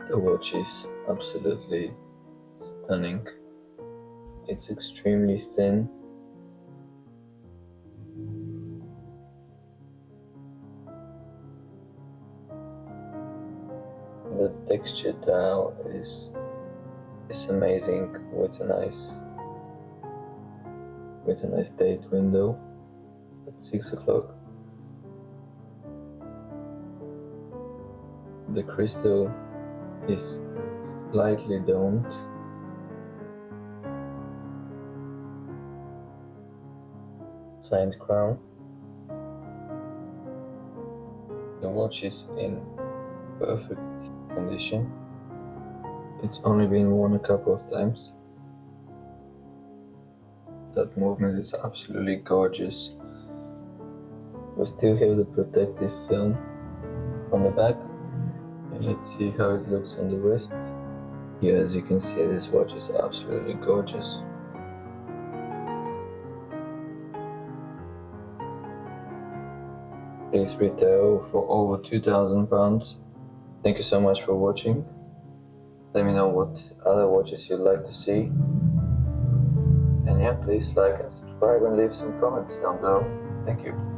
The watch is absolutely stunning. It's extremely thin. The texture dial is amazing with a nice date window at 6 o'clock. The crystal is slightly domed. Signed crown. The watch is in perfect condition. It's only been worn a couple of times. That movement is absolutely gorgeous. We still have the protective film on the back. And let's see how it looks on the wrist. Here, as you can see, this watch is absolutely gorgeous. These retail for over £2,000. Thank you so much for watching. Let me know what other watches you'd like to see. And yeah, please like and subscribe and leave some comments down below. Thank you.